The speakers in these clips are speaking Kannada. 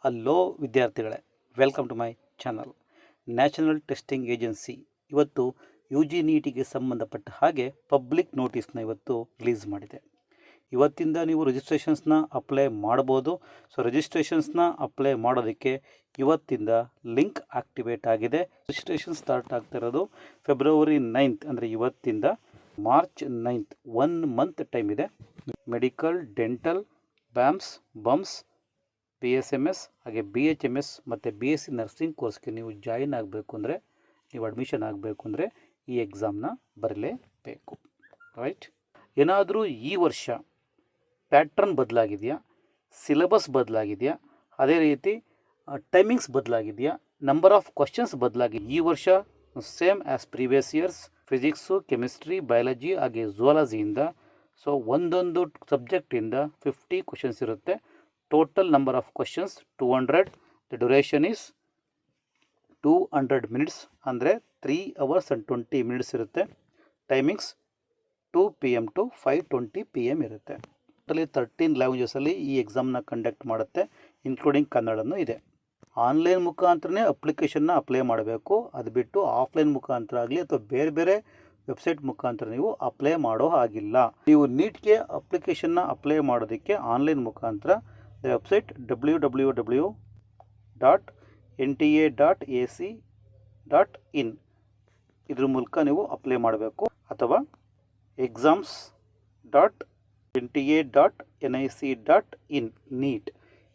ಹಲೋ ವಿದ್ಯಾರ್ಥಿಗಳೇ, welcome to my channel. National testing agency ಇವತ್ತು ಯು ಜಿ ನೀಟಿಗೆ ಸಂಬಂಧಪಟ್ಟ ಹಾಗೆ ಪಬ್ಲಿಕ್ ನೋಟಿಸ್ನ ಇವತ್ತು ರಿಲೀಸ್ ಮಾಡಿದೆ. ಇವತ್ತಿಂದ ನೀವು ರಿಜಿಸ್ಟ್ರೇಷನ್ಸ್ನ ಅಪ್ಲೈ ಮಾಡ್ಬೋದು. ಸೊ ರಿಜಿಸ್ಟ್ರೇಷನ್ಸ್ನ ಅಪ್ಲೈ ಮಾಡೋದಕ್ಕೆ ಇವತ್ತಿಂದ ಲಿಂಕ್ ಆಕ್ಟಿವೇಟ್ ಆಗಿದೆ. ರಿಜಿಸ್ಟ್ರೇಷನ್ ಸ್ಟಾರ್ಟ್ ಆಗ್ತಿರೋದು ಫೆಬ್ರವರಿ 9th ಅಂದರೆ ಇವತ್ತಿಂದ ಮಾರ್ಚ್ 9th 1 ಮಂತ್ ಟೈಮ್ ಇದೆ. ಮೆಡಿಕಲ್, ಡೆಂಟಲ್, ಬಮ್ಸ್, BSMS ಹಾಗೆ BHMS ಮತ್ತು BSc ನರ್ಸಿಂಗ್ ಕೋರ್ಸ್ಗೆ ನೀವು ಜಾಯಿನ್ ಆಗಬೇಕು ಅಂದರೆ, ನೀವು ಅಡ್ಮಿಷನ್ ಆಗಬೇಕು ಅಂದರೆ ಈ ಎಕ್ಸಾಮ್ನ ಬರಲೇಬೇಕು. ರೈಟ್. ಏನಾದರೂ ಈ ವರ್ಷ ಪ್ಯಾಟ್ರನ್ ಬದಲಾಗಿದೆಯಾ, ಸಿಲೆಬಸ್ ಬದಲಾಗಿದೆಯಾ, ಅದೇ ರೀತಿ ಟೈಮಿಂಗ್ಸ್ ಬದಲಾಗಿದೆಯಾ, ನಂಬರ್ ಆಫ್ ಕ್ವಶನ್ಸ್ ಬದಲಾಗಿದೆ. ಈ ವರ್ಷ same as previous years physics, chemistry, biology ಹಾಗೆ ಝುವಾಲಜಿಯಿಂದ ಸೊ ಒಂದೊಂದು ಸಬ್ಜೆಕ್ಟಿಂದ 50 ಕ್ವಶನ್ಸ್ ಇರುತ್ತೆ. Total number of questions 200. The duration is 200 minutes ಅಂದರೆ 3 hours and 20 minutes ಇರುತ್ತೆ. ಟೈಮಿಂಗ್ಸ್ 2 PM to 5:20 PM ಇರುತ್ತೆ. ಟೋಟಲಿ 13 ಲ್ಯಾಂಗ್ವೇಜಸಲ್ಲಿ ಈ ಎಕ್ಸಾಮ್ನ ಕಂಡಕ್ಟ್ ಮಾಡುತ್ತೆ, ಇನ್ಕ್ಲೂಡಿಂಗ್ ಕನ್ನಡನೂ ಇದೆ. ಆನ್ಲೈನ್ ಮುಖಾಂತರನೇ ಅಪ್ಲಿಕೇಶನ್ನ ಅಪ್ಲೈ ಮಾಡಬೇಕು. ಅದು ಬಿಟ್ಟು ಆಫ್ಲೈನ್ ಮುಖಾಂತರ ಆಗಲಿ ಅಥವಾ ಬೇರೆ ಬೇರೆ ವೆಬ್ಸೈಟ್ ಮುಖಾಂತರ ನೀವು ಅಪ್ಲೈ ಮಾಡೋ ಹಾಗಿಲ್ಲ. ನೀವು ನೀಟ್ಗೆ ಅಪ್ಲಿಕೇಶನ್ನ ಅಪ್ಲೈ ಮಾಡೋದಕ್ಕೆ ಆನ್ಲೈನ್ ಮುಖಾಂತರ ದ ವೆಬ್ಸೈಟ್ www.nta.ac.in ಇದ್ರ ಮೂಲಕ ನೀವು ಅಪ್ಲೈ ಮಾಡಬೇಕು, ಅಥವಾ exams.nta.nic.in ನೀಟ್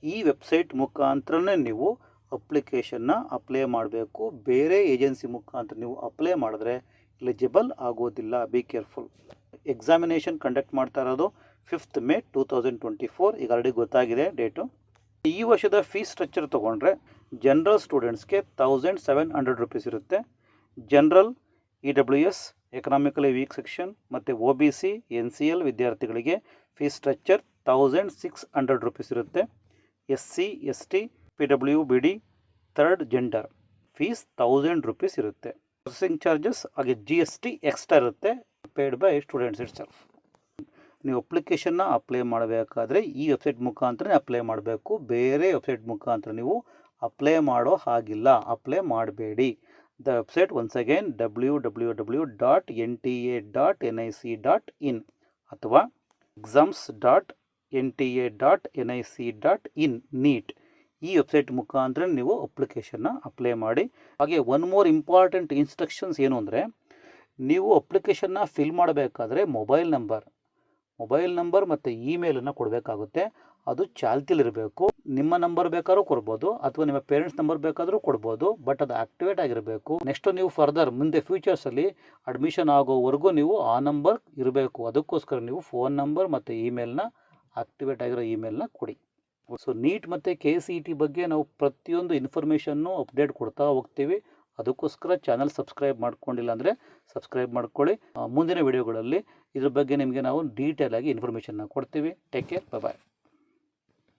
ಈ ವೆಬ್ಸೈಟ್ ಮುಖಾಂತರನೇ ನೀವು ಅಪ್ಲಿಕೇಶನ್ನ ಅಪ್ಲೈ ಮಾಡಬೇಕು. ಬೇರೆ ಏಜೆನ್ಸಿ ಮುಖಾಂತರ ನೀವು ಅಪ್ಲೈ ಮಾಡಿದ್ರೆ ಎಲಿಜಿಬಲ್ ಆಗೋದಿಲ್ಲ. Be careful. ಎಕ್ಸಾಮಿನೇಷನ್ ಕಂಡಕ್ಟ್ ಮಾಡ್ತಾ ಇರೋದು 5th May 2024. ಈಗ ಆಲ್ರೆಡಿ ಗೊತ್ತಾಗಿದೆ ಡೇಟು. ಈ ವರ್ಷದ ಫೀಸ್ ಸ್ಟ್ರಕ್ಚರ್ ತೊಗೊಂಡ್ರೆ ಜನರಲ್ ಸ್ಟೂಡೆಂಟ್ಸ್ಗೆ 1700 rupees ಇರುತ್ತೆ. General, EWS, economically weak section ಮತ್ತು OBC, NCL ವಿದ್ಯಾರ್ಥಿಗಳಿಗೆ ಫೀಸ್ ಸ್ಟ್ರಕ್ಚರ್ 1600 rupees ಇರುತ್ತೆ. SC, ST, PWBD, third gender fees 1000 rupees ಇರುತ್ತೆ. ಪ್ರೊಸೆಸಿಂಗ್ ಚಾರ್ಜಸ್ ಹಾಗೆ GST ಎಕ್ಸ್ಟ್ರಾ ಇರುತ್ತೆ, paid by students itself. ನೀವು ಅಪ್ಲಿಕೇಶನ್ನ ಅಪ್ಲೈ ಮಾಡಬೇಕಾದ್ರೆ ಈ ವೆಬ್ಸೈಟ್ ಮುಖಾಂತರ ಅಪ್ಲೈ ಮಾಡಬೇಕು. ಬೇರೆ ವೆಬ್ಸೈಟ್ ಮುಖಾಂತರ ನೀವು ಅಪ್ಲೈ ಮಾಡೋ ಹಾಗಿಲ್ಲ, ಅಪ್ಲೈ ಮಾಡಬೇಡಿ. The website once again www.nta.nic.in ಅಥವಾ exams.nta.nic.in ನೀಟ್ ಈ ವೆಬ್ಸೈಟ್ ಮುಖಾಂತರ ನೀವು ಅಪ್ಲಿಕೇಶನ್ನ ಅಪ್ಲೈ ಮಾಡಿ. ಹಾಗೆ ಒನ್ ಮೋರ್ ಇಂಪಾರ್ಟೆಂಟ್ ಇನ್ಸ್ಟ್ರಕ್ಷನ್ಸ್ ಏನು ಅಂದರೆ, ನೀವು ಅಪ್ಲಿಕೇಶನ್ನ ಫಿಲ್ ಮಾಡಬೇಕಾದ್ರೆ ಮೊಬೈಲ್ ನಂಬರ್ ಮತ್ತು ಇಮೇಲನ್ನು ಕೊಡಬೇಕಾಗುತ್ತೆ. ಅದು ಚಾಲ್ತಿಲಿರಬೇಕು. ನಿಮ್ಮ ನಂಬರ್ ಬೇಕಾದ್ರೂ ಕೊಡ್ಬೋದು, ಅಥವಾ ನಿಮ್ಮ ಪೇರೆಂಟ್ಸ್ ನಂಬರ್ ಬೇಕಾದರೂ ಕೊಡ್ಬೋದು, ಬಟ್ ಅದು ಆಕ್ಟಿವೇಟ್ ಆಗಿರಬೇಕು. ನೆಕ್ಸ್ಟ್ ನೀವು ಫರ್ದರ್ ಮುಂದೆ ಫ್ಯೂಚರ್ಸಲ್ಲಿ ಅಡ್ಮಿಷನ್ ಆಗೋವರೆಗೂ ನೀವು ಆ ನಂಬರ್ ಇರಬೇಕು. ಅದಕ್ಕೋಸ್ಕರ ನೀವು ಫೋನ್ ನಂಬರ್ ಮತ್ತು ಇಮೇಲ್ನ ಆಕ್ಟಿವೇಟ್ ಆಗಿರೋ ಇಮೇಲ್ನ ಕೊಡಿ. ಸೊ ನೀಟ್ ಮತ್ತು KCET ಬಗ್ಗೆ ನಾವು ಪ್ರತಿಯೊಂದು ಇನ್ಫಾರ್ಮೇಷನ್ನು ಅಪ್ಡೇಟ್ ಕೊಡ್ತಾ ಹೋಗ್ತೀವಿ. ಅದಕ್ಕೋಸ್ಕರ ಚಾನಲ್ ಸಬ್ಸ್ಕ್ರೈಬ್ ಮಾಡ್ಕೊಂಡಿಲ್ಲ ಅಂದರೆ ಸಬ್ಸ್ಕ್ರೈಬ್ ಮಾಡ್ಕೊಳ್ಳಿ. ಮುಂದಿನ ವಿಡಿಯೋಗಳಲ್ಲಿ ಇದ್ರ ಬಗ್ಗೆ ನಿಮಗೆ ನಾವು ಡೀಟೇಲ್ ಆಗಿ ಇನ್ಫಾರ್ಮೇಷನ್ನ ಕೊಡ್ತೀವಿ. ಟೇಕ್ ಕೇರ್, ಬಾಯ್.